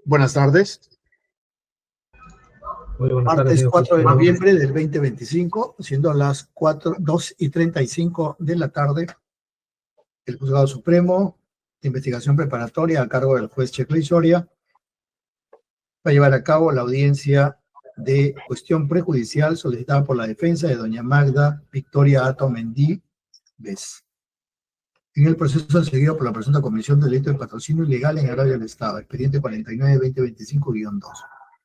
Buenas tardes. Muy buenas Martes tardes, 4 de noviembre del 2025, siendo las 2:35 de la tarde, el Juzgado Supremo de Investigación Preparatoria a cargo del juez Checley Soria va a llevar a cabo la audiencia de cuestión prejudicial solicitada por la defensa de doña Magda Victoria Atto Mendívez en el proceso seguido por la presunta comisión del delito de patrocinio ilegal en agravio del Estado, expediente 49-2025-2.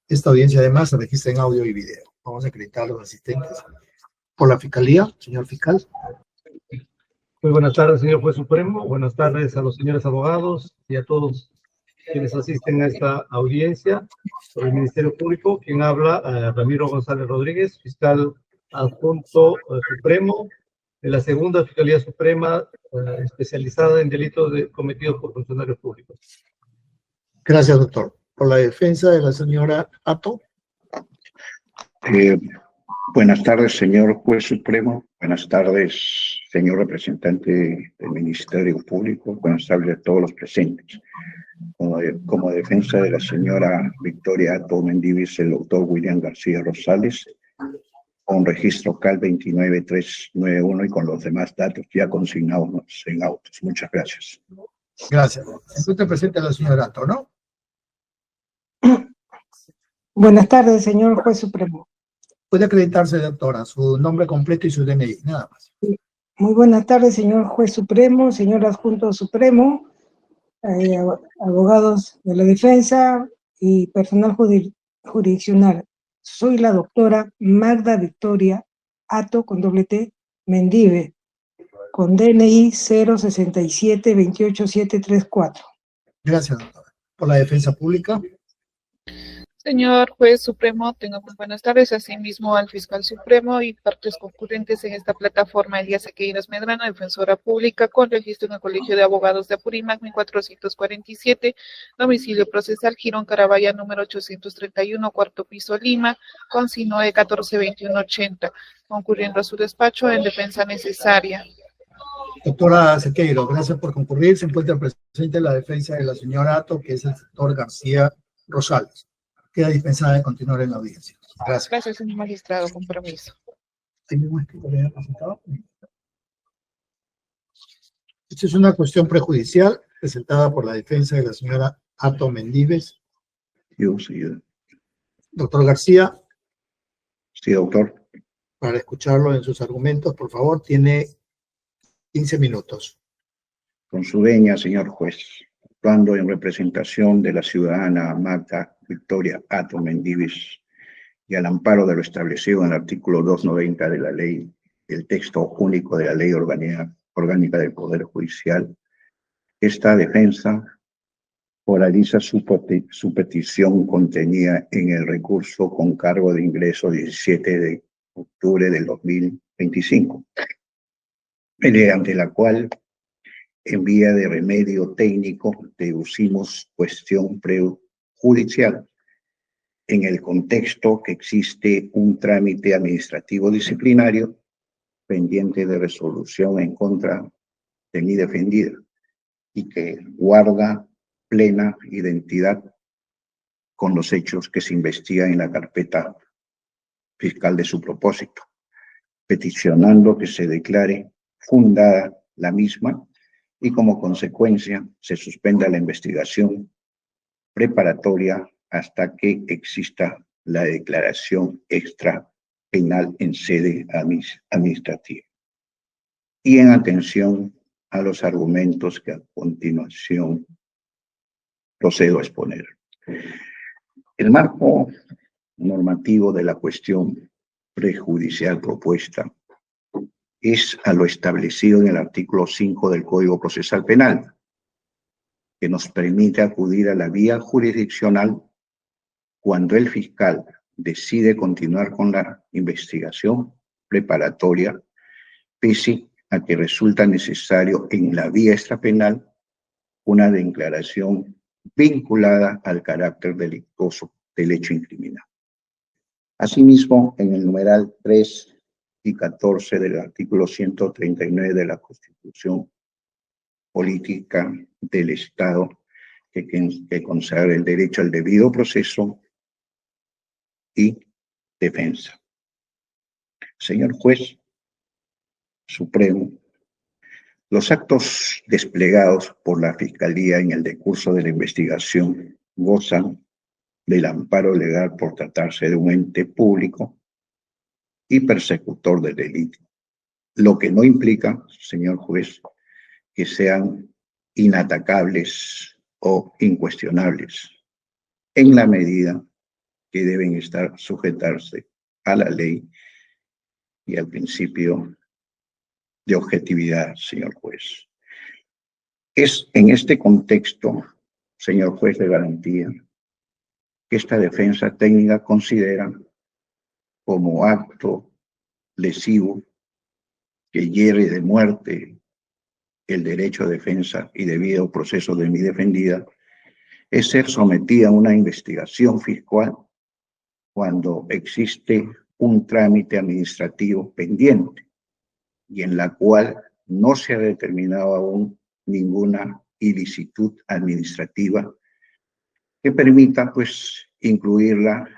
Esta audiencia además se registra en audio y video. Vamos a acreditar a los asistentes. Por la Fiscalía, señor fiscal. Muy buenas tardes, señor juez supremo. Buenas tardes a los señores abogados y a todos quienes asisten a esta audiencia por el Ministerio Público. Quien habla, Ramiro González Rodríguez, fiscal adjunto supremo de la Segunda Fiscalía Suprema, especializada en delitos cometidos por funcionarios públicos. Gracias, doctor. Por la defensa de la señora Atto. Buenas tardes, señor juez supremo. Buenas tardes, señor representante del Ministerio Público. Buenas tardes a todos los presentes. Como defensa de la señora Victoria Atto Mendívez, el doctor William García Rosales, con registro CAL 29391 y con los demás datos ya consignados en autos. Muchas gracias. Gracias. Se encuentra presente la señora Atto, ¿no? Buenas tardes, señor juez supremo. Puede acreditarse, doctora, su nombre completo y su DNI, nada más. Muy buenas tardes, señor juez supremo, señor adjunto supremo, abogados de la defensa y personal jurisdiccional. Soy la doctora Magda Victoria Atto, con doble T, Mendívez, con DNI 067-28734. Gracias, doctora. Por la defensa pública. Señor juez supremo, tenga muy buenas tardes, asimismo al fiscal supremo y partes concurrentes en esta plataforma. Elías Sequeiros Medrano, defensora pública, con registro en el Colegio de Abogados de Apurímac, 1447, domicilio procesal Girón Carabaya, número 831, cuarto piso, Lima, con SINOE 142180, concurriendo a su despacho en defensa necesaria. Doctora Sequeiro, gracias por concurrir. Se encuentra presente la defensa de la señora Atto, que es el doctor García Rosales. Queda dispensada de continuar en la audiencia. Gracias. Gracias, señor magistrado. Con permiso. Esta es una cuestión prejudicial presentada por la defensa de la señora Atto Mendívez. Yo, señor. Doctor García. Sí, doctor. Para escucharlo en sus argumentos, por favor, tiene 15 minutos. Con su venia, señor juez, actuando en representación de la ciudadana Magda Victoria Atto Mendívez y al amparo de lo establecido en el artículo 290 de la ley, el texto único de la ley orgánica del Poder Judicial, esta defensa oraliza su petición contenida en el recurso con cargo de ingreso 17 de octubre del 2025, mediante la cual, en vía de remedio técnico, deducimos cuestión prejudicial en el contexto que existe un trámite administrativo disciplinario pendiente de resolución en contra de mi defendida y que guarda plena identidad con los hechos que se investigan en la carpeta fiscal de su propósito, peticionando que se declare fundada la misma y como consecuencia se suspenda la investigación preparatoria hasta que exista la declaración extrapenal en sede administrativa. Y en atención a los argumentos que a continuación procedo a exponer. El marco normativo de la cuestión prejudicial propuesta es a lo establecido en el artículo 5 del Código Procesal Penal, que nos permite acudir a la vía jurisdiccional cuando el fiscal decide continuar con la investigación preparatoria, pese a que resulta necesario en la vía extrapenal una declaración vinculada al carácter delictuoso del hecho incriminado. Asimismo, en el numeral 3 y 14 del artículo 139 de la Constitución Política del Estado, que consagra el derecho al debido proceso y defensa. Señor Juez Supremo, los actos desplegados por la Fiscalía en el decurso de la investigación gozan del amparo legal por tratarse de un ente público y persecutor del delito, lo que no implica, señor juez, que sean inatacables o incuestionables, en la medida que deben sujetarse a la ley y al principio de objetividad, señor juez. Es en este contexto, señor juez de garantía, que esta defensa técnica considera como acto lesivo que hiere de muerte el derecho a defensa y debido proceso de mi defendida, es ser sometida a una investigación fiscal cuando existe un trámite administrativo pendiente y en la cual no se ha determinado aún ninguna ilicitud administrativa que permita, pues, incluirla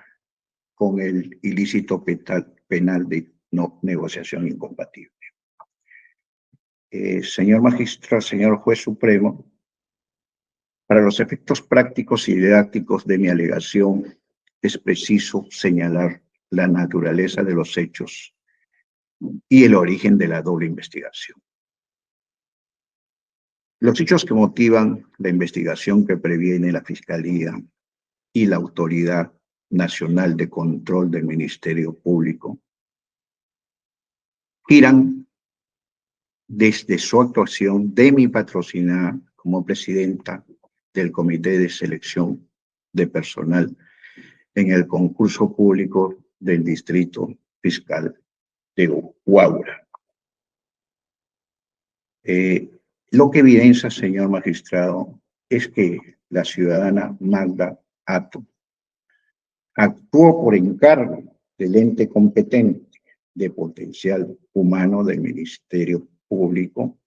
con el ilícito penal de no negociación incompatible. Señor magistrado, señor juez supremo, para los efectos prácticos y didácticos de mi alegación, es preciso señalar la naturaleza de los hechos y el origen de la doble investigación. Los hechos que motivan la investigación que previene la Fiscalía y la Autoridad Nacional de Control del Ministerio Público giran desde su actuación de mi patrocinada como presidenta del Comité de Selección de Personal en el concurso público del Distrito Fiscal de Huaura. Lo que evidencia, señor magistrado, es que la ciudadana Magda Atto actuó por encargo del ente competente de potencial humano del Ministerio Público,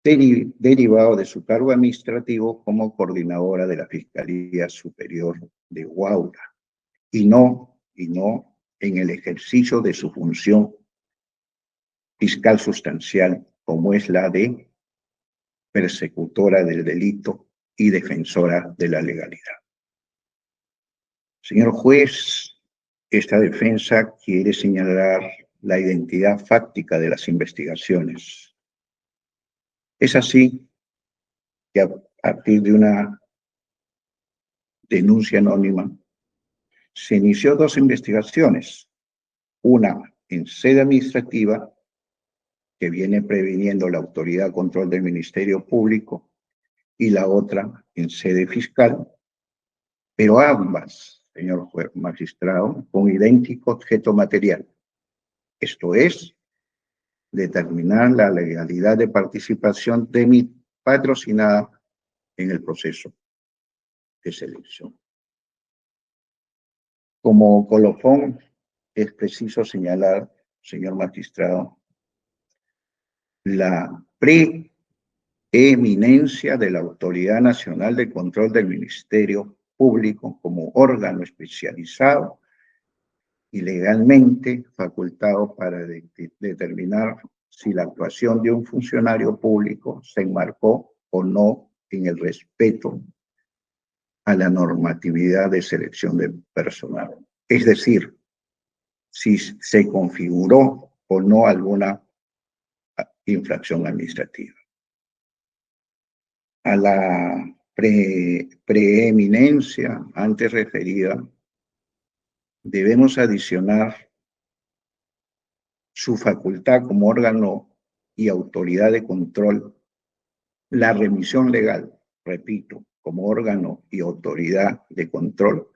derivado de su cargo administrativo como coordinadora de la Fiscalía Superior de Huaura, y no en el ejercicio de su función fiscal sustancial, como es la de persecutora del delito y defensora de la legalidad. Señor juez, esta defensa quiere señalar la identidad fáctica de las investigaciones. Es así que a partir de una denuncia anónima se inició dos investigaciones, una en sede administrativa que viene previniendo la Autoridad de Control del Ministerio Público y la otra en sede fiscal, pero ambas, señor juez magistrado, con idéntico objeto material. Esto es, determinar la legalidad de participación de mi patrocinada en el proceso de selección. Como colofón, es preciso señalar, señor magistrado, la preeminencia de la Autoridad Nacional de Control del Ministerio Público como órgano especializado y legalmente facultado para determinar si la actuación de un funcionario público se enmarcó o no en el respeto a la normatividad de selección de personal. Es decir, si se configuró o no alguna infracción administrativa. A la preeminencia antes referida, debemos adicionar su facultad como órgano y autoridad de control, la remisión legal, repito, como órgano y autoridad de control,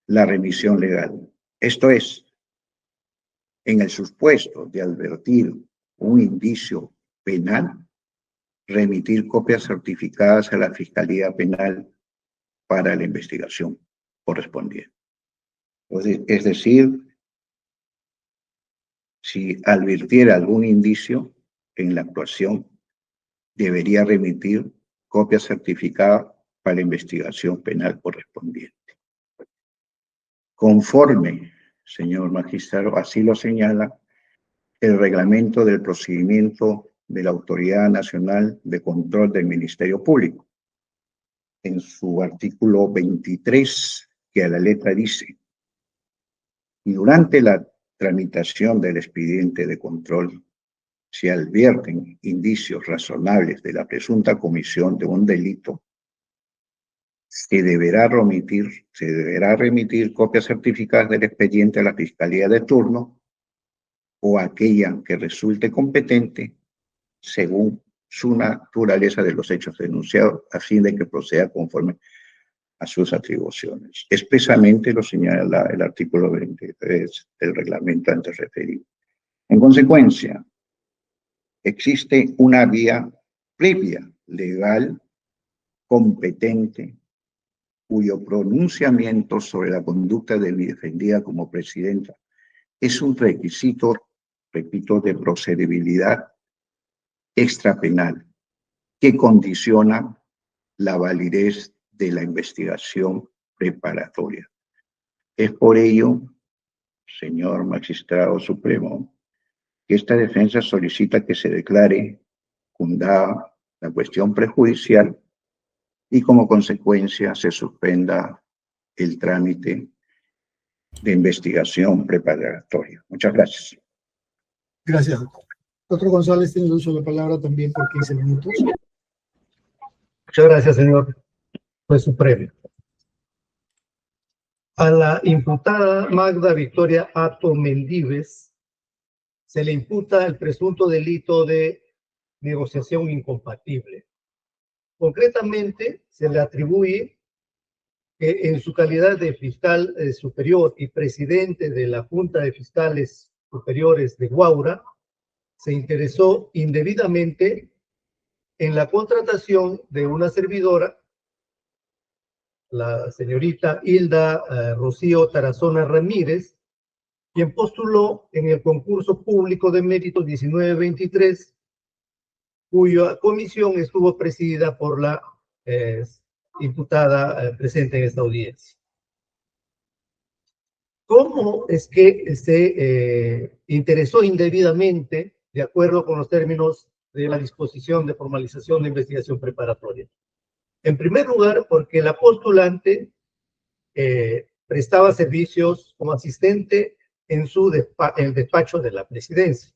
la remisión legal. Esto es, en el supuesto de advertir un indicio penal, remitir copias certificadas a la Fiscalía Penal para la investigación correspondiente. Es decir, si advirtiera algún indicio en la actuación, debería remitir copia certificada para la investigación penal correspondiente. Conforme, señor magistrado, así lo señala el reglamento del procedimiento de la Autoridad Nacional de Control del Ministerio Público, en su artículo 23, que a la letra dice: y durante la tramitación del expediente de control, si advierten indicios razonables de la presunta comisión de un delito, se deberá remitir copias certificadas del expediente a la Fiscalía de turno o aquella que resulte competente según su naturaleza de los hechos denunciados, a fin de que proceda conforme a sus atribuciones. Expresamente lo señala el artículo 23 del reglamento antes referido. En consecuencia, existe una vía previa, legal, competente, cuyo pronunciamiento sobre la conducta de mi defendida como presidenta es un requisito, repito, de procedibilidad extrapenal que condiciona la validez de la investigación preparatoria. Es por ello, señor magistrado supremo, que esta defensa solicita que se declare fundada la cuestión prejudicial y como consecuencia se suspenda el trámite de investigación preparatoria. Muchas gracias. Gracias, doctor. Doctor González, tiene el uso de la palabra también por 15 minutos. Muchas gracias, señor juez supremo. A la imputada Magda Victoria Atto Mendíves se le imputa el presunto delito de negociación incompatible. Concretamente, se le atribuye que en su calidad de fiscal superior y presidente de la Junta de Fiscales Superiores de Guaura, se interesó indebidamente en la contratación de una servidora, la señorita Hilda Rocío Tarazona Ramírez, quien postuló en el concurso público de mérito 1923, cuya comisión estuvo presidida por la imputada presente en esta audiencia. ¿Cómo es que se interesó indebidamente, de acuerdo con los términos de la disposición de formalización de investigación preparatoria? En primer lugar, porque la postulante prestaba servicios como asistente en el despacho de la presidencia.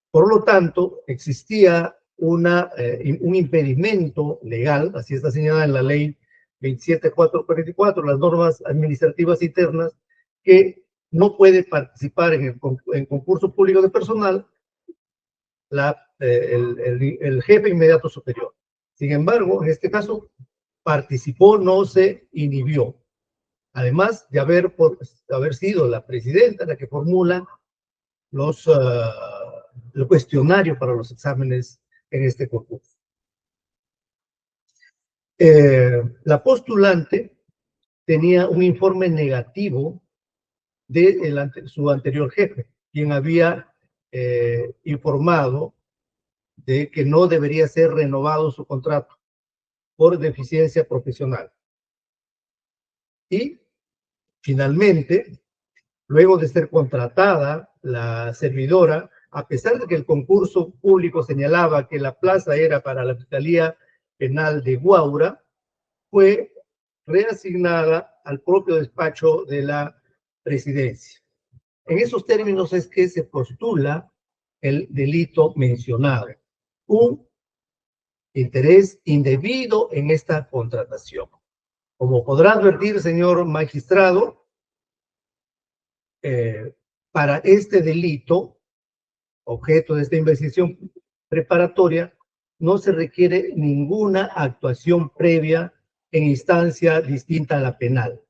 Por lo tanto, existía un impedimento legal, así está señalada en la ley 27444, las normas administrativas internas, que no puede participar en concurso público de personal el jefe inmediato superior. Sin embargo, en este caso, participó, no se inhibió. Además de haber sido la presidenta la que formula el cuestionario para los exámenes en este concurso. La postulante tenía un informe negativo de su anterior jefe, quien había informado de que no debería ser renovado su contrato por deficiencia profesional. Y finalmente, luego de ser contratada, la servidora, a pesar de que el concurso público señalaba que la plaza era para la Fiscalía Penal de Guaura, fue reasignada al propio despacho de la presidencia. En esos términos es que se postula el delito mencionado, un interés indebido en esta contratación. Como podrá advertir, señor magistrado, para este delito, objeto de esta investigación preparatoria, no se requiere ninguna actuación previa en instancia distinta a la penal.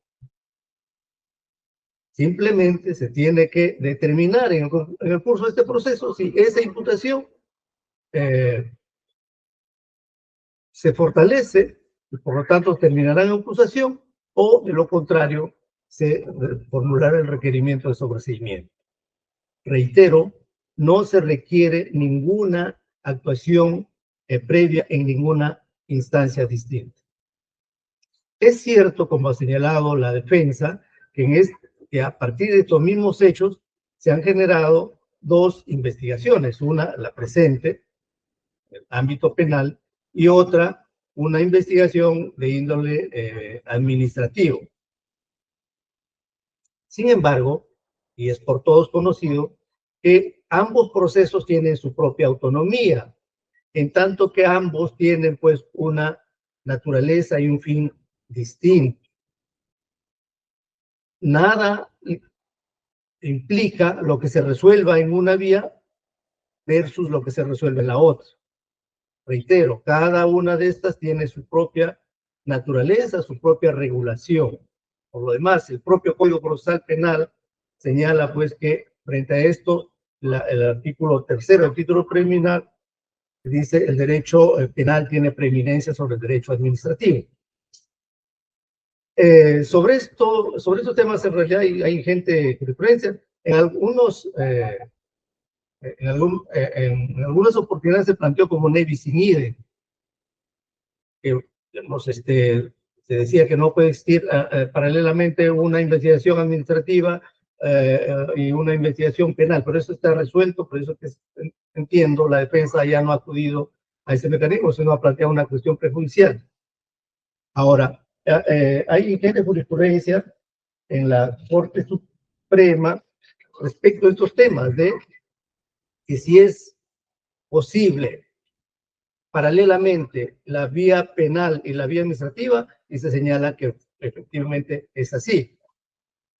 Simplemente se tiene que determinar en el curso de este proceso si esa imputación se fortalece y por lo tanto terminará en acusación, o de lo contrario se formulará el requerimiento de sobreseimiento. Reitero, no se requiere ninguna actuación previa en ninguna instancias distintas. Es cierto, como ha señalado la defensa, que a partir de estos mismos hechos se han generado dos investigaciones, una la presente, en el ámbito penal, y otra, una investigación de índole administrativo. Sin embargo, y es por todos conocido, que ambos procesos tienen su propia autonomía, en tanto que ambos tienen pues una naturaleza y un fin distinto. Nada implica lo que se resuelva en una vía versus lo que se resuelve en la otra. Reitero, cada una de estas tiene su propia naturaleza, su propia regulación. Por lo demás, el propio Código Procesal Penal señala pues que frente a esto, el artículo 3 del título preliminar dice el derecho penal tiene preeminencia sobre el derecho administrativo. Sobre estos temas en realidad hay gente de jurisprudencia. En algunas oportunidades se planteó como nevis in idem, que digamos, se decía que no puede existir paralelamente una investigación administrativa y una investigación penal, pero eso está resuelto, por eso que entiendo, la defensa ya no ha acudido a ese mecanismo, sino ha planteado una cuestión prejudicial. Ahora, hay gente de jurisprudencia en la Corte Suprema respecto a estos temas de que si es posible paralelamente la vía penal y la vía administrativa, y se señala que efectivamente es así.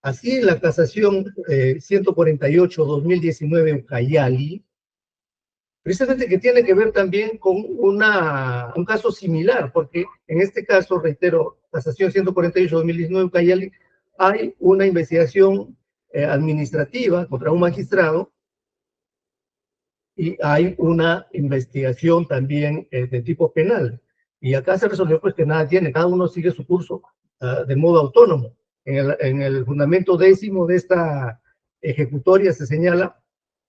Así, la casación 148-2019 en Ucayali, precisamente que tiene que ver también con un caso similar, porque en este caso, reitero, casación 148-2019 en Ucayali, hay una investigación administrativa contra un magistrado y hay una investigación también de tipo penal. Y acá se resolvió pues que nada tiene, cada uno sigue su curso de modo autónomo. En el fundamento 10º de esta ejecutoria se señala: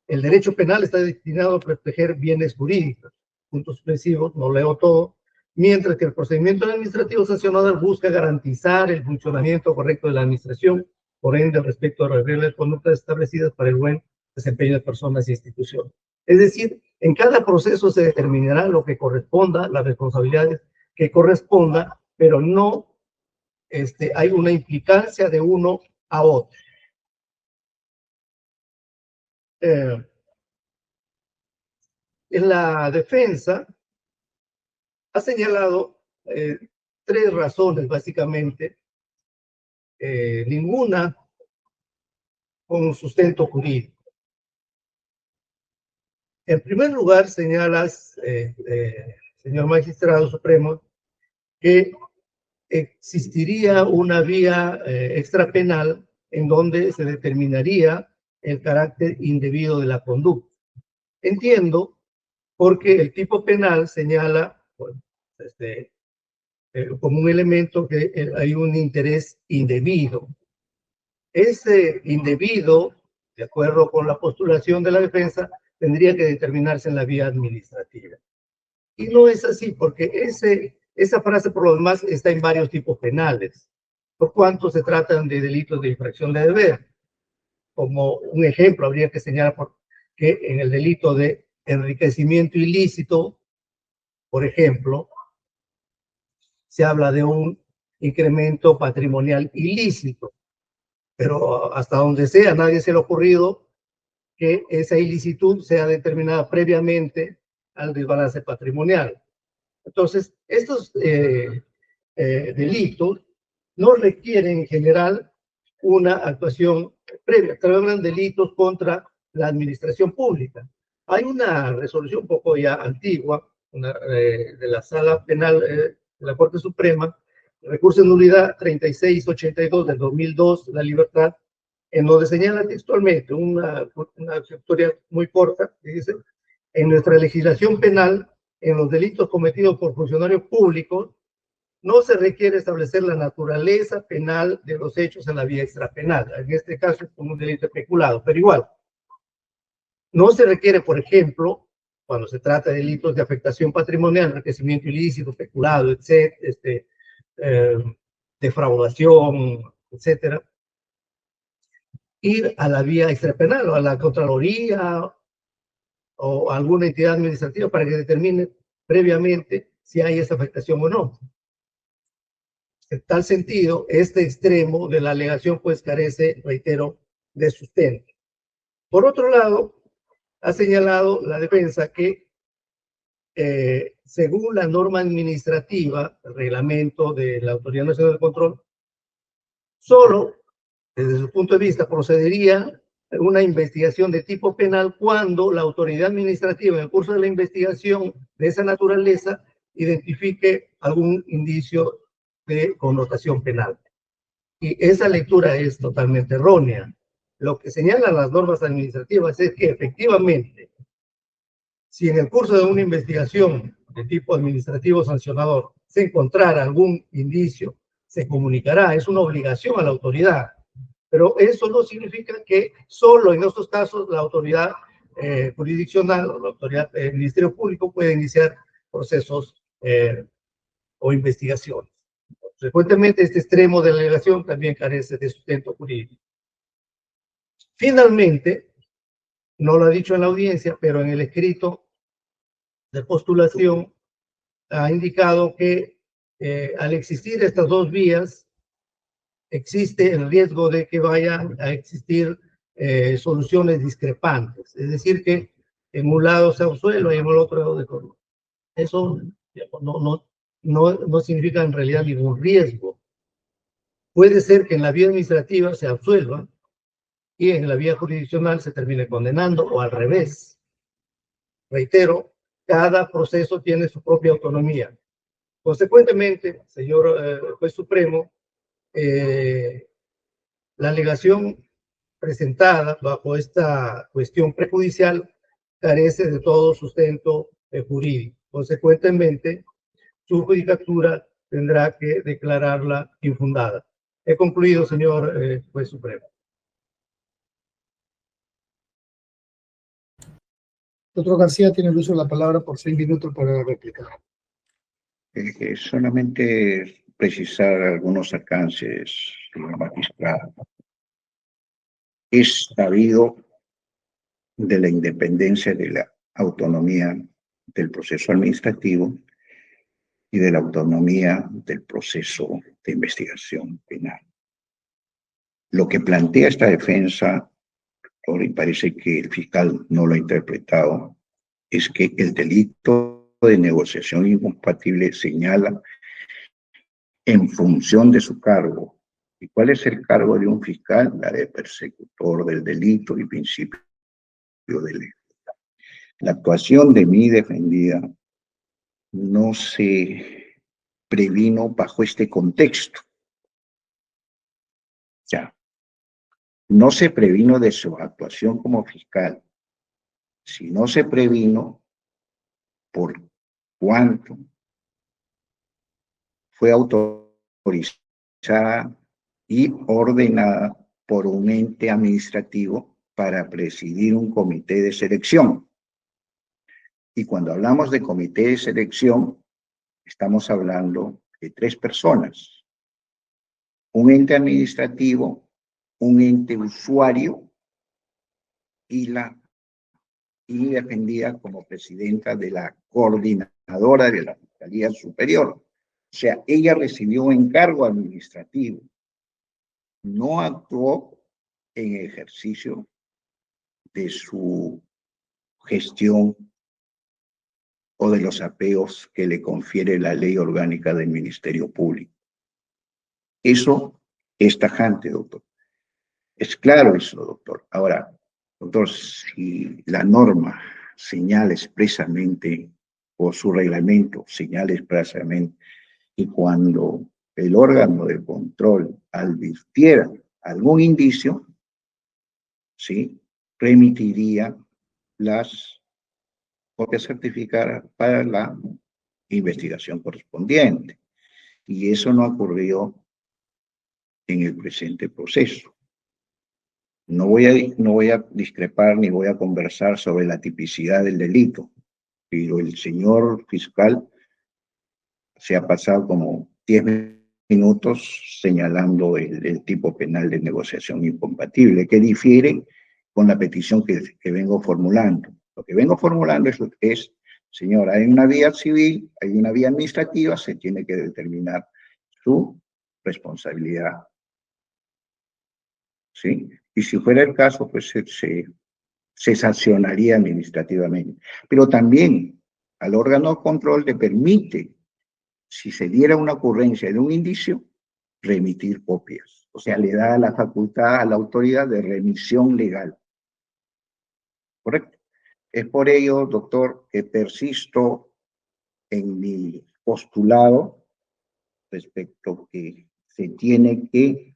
el derecho penal está destinado a proteger bienes jurídicos, puntos suspensivos, no leo todo, mientras que el procedimiento administrativo sancionador busca garantizar el funcionamiento correcto de la administración, por ende, respecto a las reglas de conducta establecidas para el buen desempeño de personas e instituciones. Es decir, en cada proceso se determinará lo que corresponda, las responsabilidades que corresponda, pero no hay una implicancia de uno a otro. En la defensa ha señalado 3 razones, básicamente, ninguna con sustento jurídico. En primer lugar, señalas, señor magistrado supremo, que existiría una vía extrapenal en donde se determinaría el carácter indebido de la conducta. Entiendo, porque el tipo penal señala bueno, como un elemento que hay un interés indebido. Ese indebido, de acuerdo con la postulación de la defensa, tendría que determinarse en la vía administrativa. Y no es así, porque esa frase, por lo demás, está en varios tipos penales, por cuanto se tratan de delitos de infracción de deber. Como un ejemplo, habría que señalar que en el delito de enriquecimiento ilícito, por ejemplo, se habla de un incremento patrimonial ilícito, pero hasta donde sea, nadie se le ha ocurrido que esa ilicitud sea determinada previamente al desbalance patrimonial. Entonces, estos delitos no requieren en general una actuación previa. Trabajan delitos contra la administración pública. Hay una resolución un poco ya antigua de la Sala Penal de la Corte Suprema, recurso de nulidad 3682 del 2002, La Libertad, en donde señala textualmente una historia muy corta, que dice: en nuestra legislación penal, en los delitos cometidos por funcionarios públicos, no se requiere establecer la naturaleza penal de los hechos en la vía extrapenal. En este caso es como un delito especulado, pero igual. No se requiere, por ejemplo, cuando se trata de delitos de afectación patrimonial, enriquecimiento ilícito, peculado, etc., defraudación, etcétera, ir a la vía extrapenal o a la Contraloría o a alguna entidad administrativa para que determine previamente si hay esa afectación o no. En tal sentido, este extremo de la alegación pues carece, reitero, de sustento. Por otro lado, ha señalado la defensa que según la norma administrativa, el reglamento de la Autoridad Nacional de Control, solo desde su punto de vista procedería una investigación de tipo penal cuando la autoridad administrativa en el curso de la investigación de esa naturaleza identifique algún indicio de connotación penal. Y esa lectura es totalmente errónea. Lo que señalan las normas administrativas es que efectivamente, si en el curso de una investigación de tipo administrativo sancionador se encontrara algún indicio, se comunicará, es una obligación a la autoridad. Pero eso no significa que solo en estos casos la autoridad jurisdiccional o la autoridad del Ministerio Público puede iniciar procesos o investigaciones. Frecuentemente este extremo de la alegación también carece de sustento jurídico. Finalmente, no lo ha dicho en la audiencia, pero en el escrito de postulación ha indicado que al existir estas dos vías, existe el riesgo de que vayan a existir soluciones discrepantes. Es decir, que en un lado se absuelva y en el otro lado de todo. Eso no significa en realidad ningún riesgo. Puede ser que en la vía administrativa se absuelva y en la vía jurisdiccional se termine condenando o al revés. Reitero, cada proceso tiene su propia autonomía. Consecuentemente, señor juez supremo, la alegación presentada bajo esta cuestión prejudicial carece de todo sustento jurídico. Consecuentemente, su judicatura tendrá que declararla infundada. He concluido, señor juez supremo. Doctor García tiene el uso de la palabra por 6 minutos para la réplica. Solamente precisar algunos alcances, señor magistrado. Es sabido de la independencia de la autonomía del proceso administrativo y de la autonomía del proceso de investigación penal. Lo que plantea esta defensa, y parece que el fiscal no lo ha interpretado, es que el delito de negociación incompatible señala en función de su cargo. ¿Y cuál es el cargo de un fiscal? La de persecutor del delito y principio de ley. La actuación de mi defendida no se previno bajo este contexto. Ya. No se previno de su actuación como fiscal, sino se previno por cuanto fue autorizada y ordenada por un ente administrativo para presidir un comité de selección. Y cuando hablamos de comité de selección, estamos hablando de 3 personas. Un ente administrativo, un ente usuario y defendida como presidenta de la coordinadora de la Fiscalía Superior. O sea, ella recibió un encargo administrativo, no actuó en ejercicio de su gestión o de los apeos que le confiere la ley orgánica del Ministerio Público. Eso es tajante, doctor. Es claro eso, doctor. Ahora, doctor, si la norma señala expresamente, o su reglamento señala expresamente, y cuando el órgano de control advirtiera algún indicio, ¿sí?, remitiría las copias certificadas para la investigación correspondiente. Y eso no ocurrió en el presente proceso. No voy a discrepar ni voy a conversar sobre la tipicidad del delito. pero el señor fiscal se ha pasado como 10 minutos señalando el tipo penal de negociación incompatible, que difiere con la petición que vengo formulando. Lo que vengo formulando es, señora, hay una vía civil, hay una vía administrativa, se tiene que determinar su responsabilidad. ¿Sí? Y si fuera el caso, pues se sancionaría administrativamente. Pero también al órgano de control le permite, si se diera una ocurrencia de un indicio, remitir copias. O sea, le da la facultad a la autoridad de remisión legal. ¿Correcto? Es por ello, doctor, que persisto en mi postulado respecto que se tiene que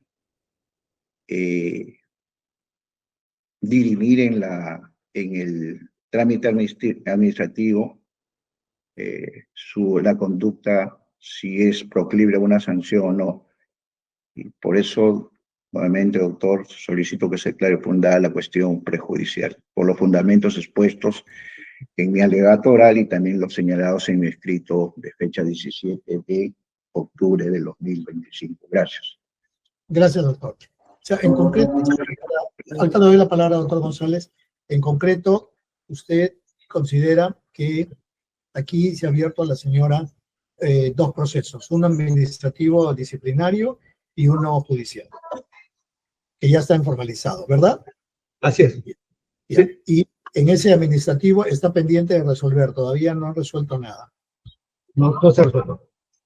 dirimir en el trámite administrativo la conducta, si es proclive a una sanción o no. Y por eso, nuevamente, doctor, solicito que se aclare fundada la cuestión prejudicial, por los fundamentos expuestos en mi alegato oral y también los señalados en mi escrito de fecha 17 de octubre del 2025. Gracias. Gracias, doctor. O sea, en concreto, ahorita le doy la palabra al doctor González. En concreto, usted considera que aquí se ha abierto a la señora dos procesos, uno administrativo disciplinario y uno judicial, que ya está formalizado, ¿verdad? Así es. Ya. Y en ese administrativo está pendiente de resolver, todavía no han resuelto nada. No se resuelve.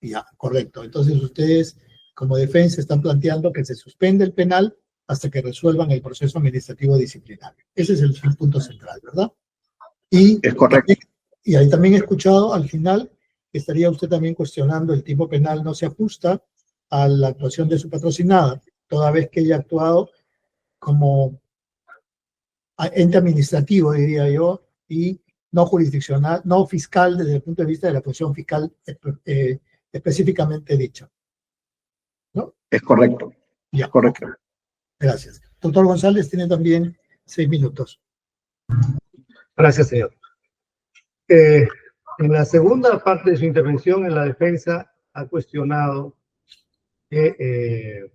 Ya, correcto. Entonces ustedes, como defensa, están planteando que se suspende el penal hasta que resuelvan el proceso administrativo disciplinario. Ese es el punto central, ¿verdad? Y es correcto. Y ahí también he escuchado al final que estaría usted también cuestionando el tipo penal no se ajusta a la actuación de su patrocinada, toda vez que ella ha actuado como ente administrativo, diría yo, y no jurisdiccional, no fiscal desde el punto de vista de la función fiscal específicamente dicha. ¿No? Es correcto. Ya, correcto. Gracias. Doctor González tiene también 6 minutos. Gracias, señor. En la segunda parte de su intervención, en la defensa ha cuestionado que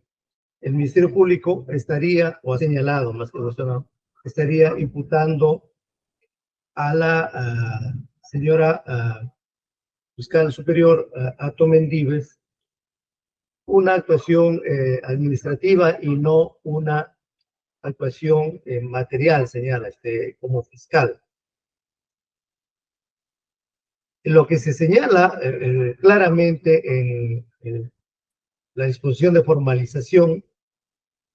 el Ministerio Público estaría, o ha señalado más que cuestionado, estaría imputando a la señora fiscal superior Ato Mendíves una actuación administrativa y no una actuación material, señala, como fiscal. Lo que se señala claramente en la disposición de formalización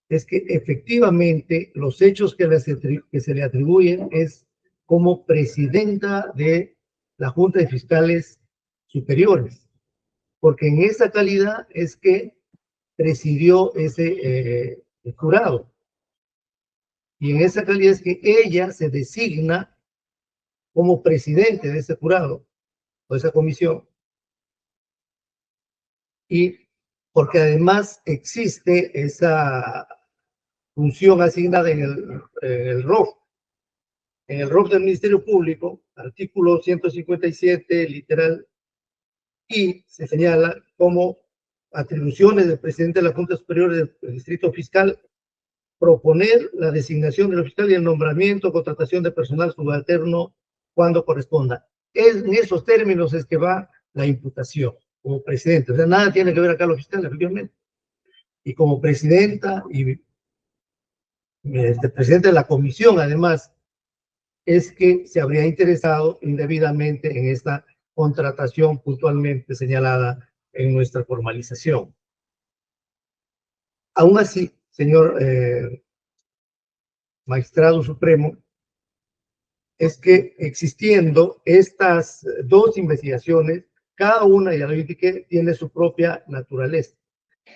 es que efectivamente los hechos que se le atribuyen es como presidenta de la Junta de Fiscales Superiores, porque en esa calidad es que presidió ese jurado. Y en esa calidad es que ella se designa como presidente de ese jurado o esa comisión. Y porque además existe esa función asignada en el ROF. En el ROF del Ministerio Público, artículo 157, literal I, se señala como atribuciones del presidente de la Junta Superior del Distrito Fiscal proponer la designación del fiscal y el nombramiento o contratación de personal subalterno cuando corresponda. En esos términos es que va la imputación como presidente. O sea, nada tiene que ver acá lo fiscal, efectivamente. Y como presidenta y presidente de la comisión, además, es que se habría interesado indebidamente en esta contratación puntualmente señalada en nuestra formalización. Aún así, señor Magistrado Supremo, es que existiendo estas dos investigaciones, cada una, ya lo indiqué, tiene su propia naturaleza,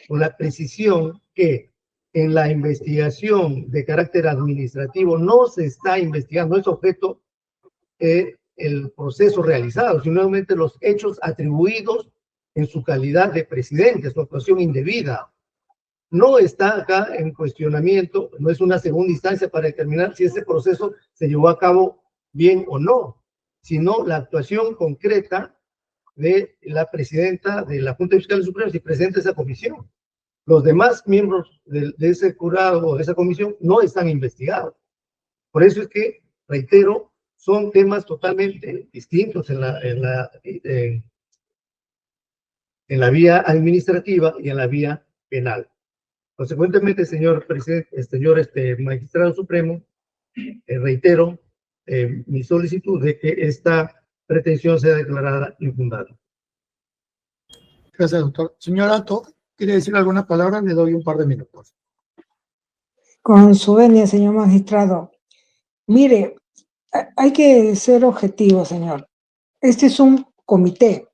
con la precisión que en la investigación de carácter administrativo no se está investigando, no es objeto el proceso realizado, sino simplemente los hechos atribuidos en su calidad de presidente, su actuación indebida. No está acá en cuestionamiento, no es una segunda instancia para determinar si ese proceso se llevó a cabo bien o no. sino la actuación concreta de la presidenta de la Junta de Fiscales Supremos y presidente de esa comisión. Los demás miembros de ese jurado o de esa comisión no están investigados. Por eso es que, reitero, son temas totalmente distintos en la vía administrativa y en la vía penal. Consecuentemente, señor presidente, señor magistrado supremo, reitero mi solicitud de que esta pretensión sea declarada infundada. Gracias, doctor. Señor Ato, ¿quiere decir algunas palabras? Le doy un par de minutos. Con su venia, señor magistrado. Mire, hay que ser objetivo, señor. Este es un comité,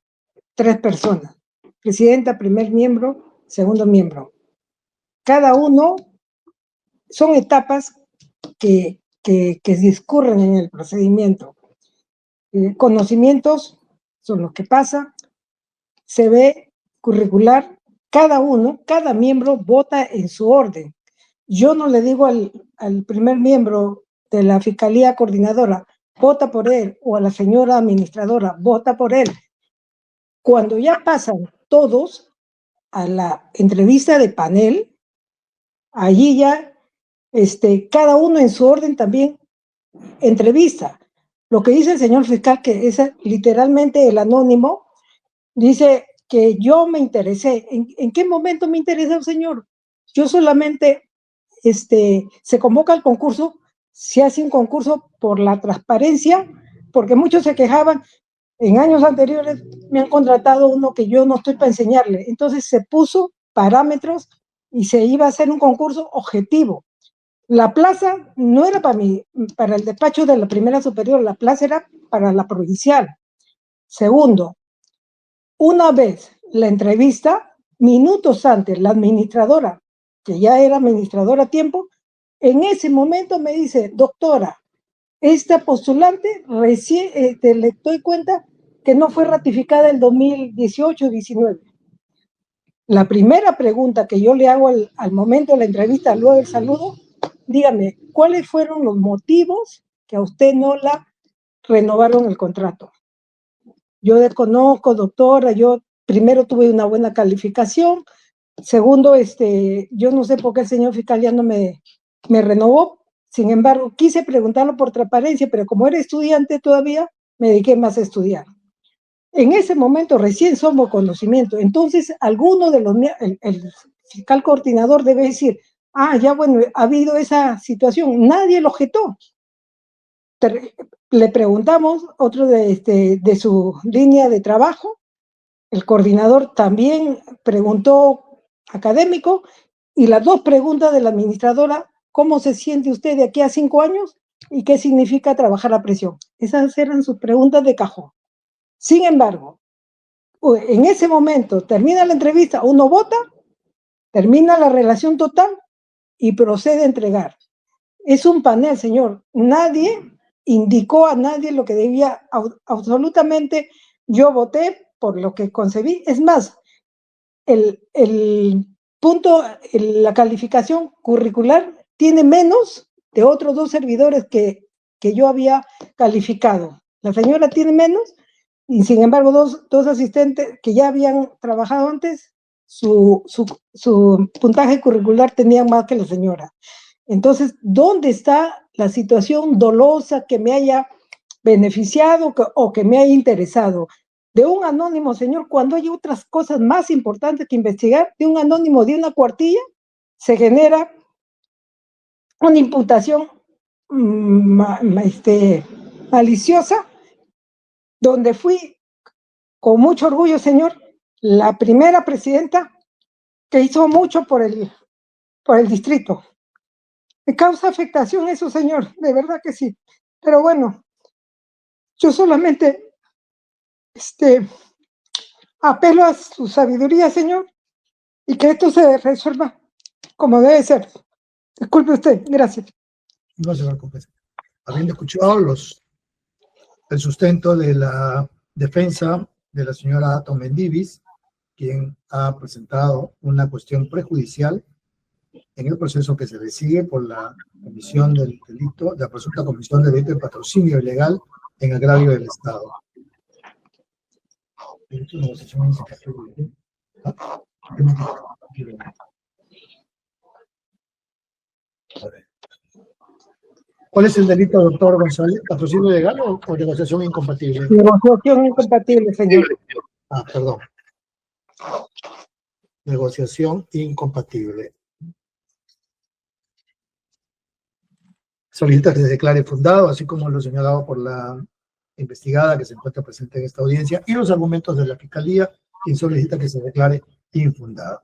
3 personas. Presidenta, primer miembro, segundo miembro. Cada uno son etapas que discurren en el procedimiento. Conocimientos son lo que pasa, se ve curricular, cada miembro vota en su orden. Yo no le digo al primer miembro de la Fiscalía Coordinadora, vota por él, o a la señora administradora, vota por él. Cuando ya pasan todos a la entrevista de panel, allí ya cada uno en su orden también entrevista. Lo que dice el señor fiscal, que es literalmente el anónimo, dice que yo me interesé. ¿En qué momento me interesó, señor? Yo solamente, se convoca el concurso, se hace un concurso por la transparencia, porque muchos se quejaban, en años anteriores me han contratado uno que yo no estoy para enseñarle. Entonces se puso parámetros y se iba a hacer un concurso objetivo. La plaza no era para el despacho de la primera superior, la plaza era para la provincial. Segundo, una vez la entrevista, minutos antes, la administradora, que ya era administradora a tiempo, en ese momento me dice, doctora, esta postulante recién, le doy cuenta que no fue ratificada el 2018-19. La primera pregunta que yo le hago al momento de la entrevista, luego del saludo, dígame, ¿cuáles fueron los motivos que a usted no la renovaron el contrato? Yo desconozco, doctora, yo primero tuve una buena calificación, segundo, yo no sé por qué el señor fiscal ya no me renovó, sin embargo, quise preguntarlo por transparencia, pero como era estudiante todavía, me dediqué más a estudiar. En ese momento recién somos conocimiento, entonces alguno de el fiscal coordinador debe decir, ya bueno, ha habido esa situación, nadie lo objetó. Le preguntamos, otro de su línea de trabajo, el coordinador también preguntó académico, y las 2 preguntas de la administradora, ¿cómo se siente usted de aquí a 5 años? ¿Y qué significa trabajar a presión? Esas eran sus preguntas de cajón. Sin embargo, en ese momento termina la entrevista, uno vota, termina la relación total y procede a entregar. Es un panel, señor. Nadie indicó a nadie lo que debía, absolutamente yo voté por lo que concebí. Es más, el punto, la calificación curricular tiene menos de otros 2 servidores que yo había calificado. La señora tiene menos, y sin embargo dos asistentes que ya habían trabajado antes, su puntaje curricular tenían más que la señora. Entonces, ¿dónde está la situación dolosa que me haya beneficiado o que me haya interesado? De un anónimo, señor, cuando hay otras cosas más importantes que investigar, de un anónimo de una cuartilla, se genera una imputación maliciosa, donde fui, con mucho orgullo, señor, la primera presidenta que hizo mucho por el distrito. Me causa afectación eso, señor, de verdad que sí. Pero bueno, yo solamente apelo a su sabiduría, señor, y que esto se resuelva como debe ser. Disculpe usted, gracias. No se preocupe. Habiendo escuchado el sustento de la defensa de la señora Ato Mendivis, quien ha presentado una cuestión prejudicial en el proceso que se le sigue por la comisión del delito, la presunta comisión del delito de patrocinio ilegal en agravio del Estado. ¿Cuál es el delito, doctor González? ¿Patrocinio legal o negociación incompatible? Negociación incompatible, señor. Ah, perdón. Negociación incompatible. Solicita que se declare fundado, así como lo señalado por la investigada que se encuentra presente en esta audiencia, y los argumentos de la Fiscalía, quien solicita que se declare infundado.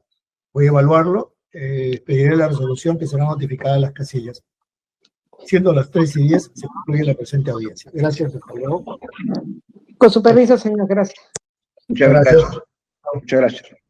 Voy a evaluarlo, pediré la resolución que será notificada a las casillas. Siendo las 3:10, se concluye la presente audiencia. Gracias, hasta luego. Con su permiso, señor, gracias. Muchas gracias. Muchas gracias.